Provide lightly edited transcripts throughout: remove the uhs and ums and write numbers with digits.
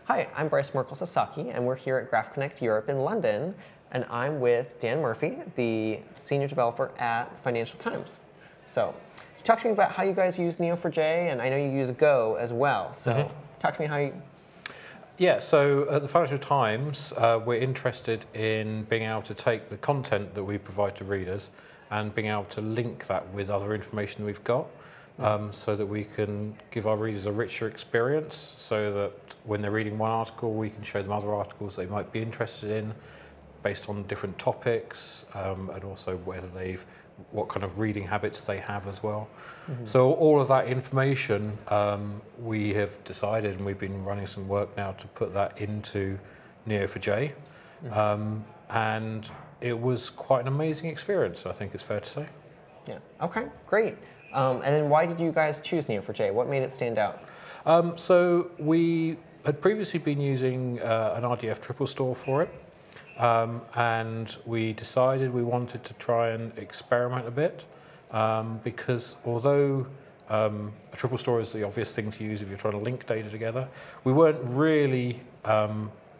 Hi, I'm Bryce Merkl Sasaki, and we're here at Graph Connect Europe in London, and I'm with Dan Murphy, the senior developer at Financial Times. So, talk to me about how you guys use Neo4j, and I know you use Go as well. So, talk to me how you. Yeah, so at the Financial Times, we're interested in being able to take the content that we provide to readers and being able to link that with other information we've got. So that we can give our readers a richer experience, so that when they're reading one article, we can show them other articles they might be interested in based on different topics, and also what kind of reading habits they have as well. So all of that information, we have decided, and we've been running some work now to put that into Neo4j. And it was quite an amazing experience, I think it's fair to say. Yeah, okay, great. And then why did you guys choose Neo4j? What made it stand out? So we had previously been using an RDF triple store for it, and we decided we wanted to try and experiment a bit, because although a triple store is the obvious thing to use if you're trying to link data together, we weren't really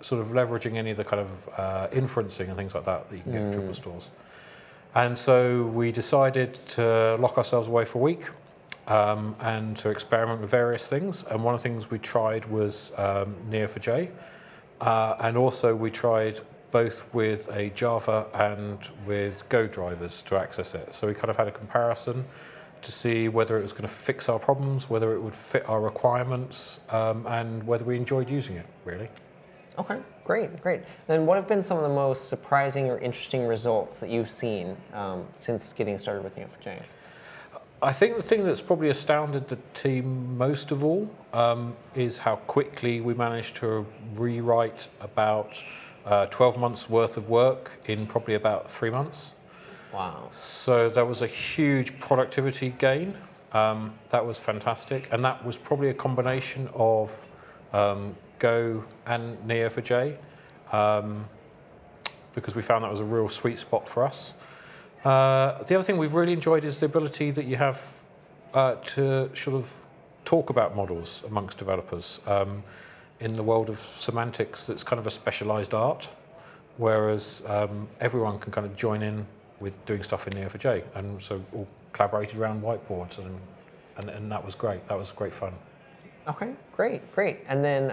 sort of leveraging any of the kind of inferencing and things like that that you can get with triple stores. And so we decided to lock ourselves away for a week and to experiment with various things. And one of the things we tried was Neo4j. And also we tried both with a Java and with Go drivers to access it. So we kind of had a comparison to see whether it was going to fix our problems, whether it would fit our requirements, and whether we enjoyed using it, really. Okay, great, great. Then what have been some of the most surprising or interesting results that you've seen since getting started with Neo4j? I think the thing that's probably astounded the team most of all is how quickly we managed to rewrite about 12 months worth of work in probably about 3 months. Wow. So that was a huge productivity gain. That was fantastic. And that was probably a combination of Go and Neo4j, because we found that was a real sweet spot for us. The other thing we've really enjoyed is the ability that you have to sort of talk about models amongst developers. In the world of semantics, that's kind of a specialized art, whereas everyone can kind of join in with doing stuff in Neo4j, and so all collaborated around whiteboards, and that was great. That was great fun. Okay, great, great. And then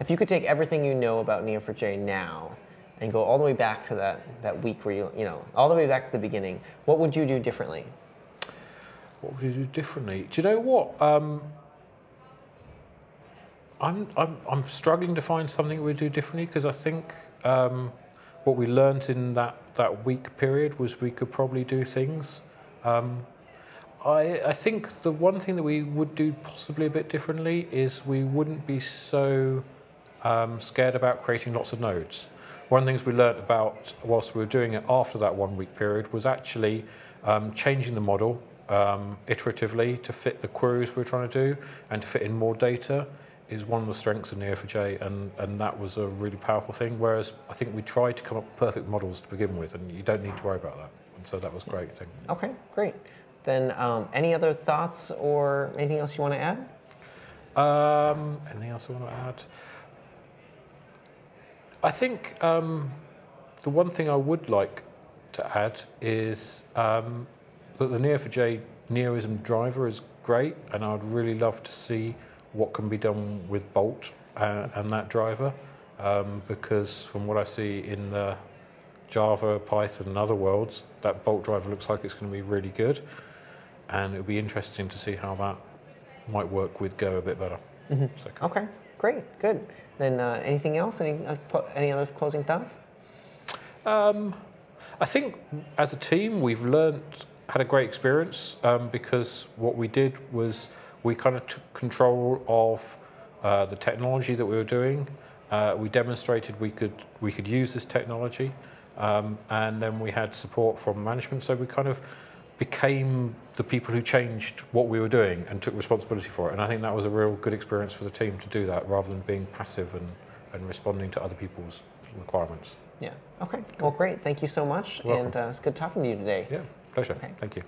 if you could take everything you know about Neo4j now and go all the way back to that week where all the way back to the beginning, what would you do differently? What would you do differently? Do you know what? I'm struggling to find something we'd do differently, because I think what we learned in that week period was we could probably do things. I think the one thing that we would do possibly a bit differently is we wouldn't be so scared about creating lots of nodes. One of the things we learned about whilst we were doing it after that 1 week period was actually changing the model iteratively to fit the queries we were trying to do and to fit in more data is one of the strengths of Neo4j, and that was a really powerful thing, whereas I think we tried to come up with perfect models to begin with, and you don't need to worry about that. And so that was a great thing. Okay, great. Then any other thoughts or anything else you want to add? Anything else I want to add? I think the one thing I would like to add is that the Neo4j Neoism driver is great, and I'd really love to see what can be done with Bolt and that driver, because from what I see in the Java, Python and other worlds, that Bolt driver looks like it's going to be really good. And it would be interesting to see how that might work with Go a bit better. So, okay, great, good. Then anything else? Any other closing thoughts? I think as a team we've had a great experience, because what we did was we kind of took control of the technology that we were doing. We demonstrated we could use this technology, and then we had support from management. So we kind of became the people who changed what we were doing and took responsibility for it. And I think that was a real good experience for the team to do that, rather than being passive and responding to other people's requirements. Yeah, okay. Well, great. Thank you so much. And it's good talking to you today. Yeah, pleasure. Okay. Thank you.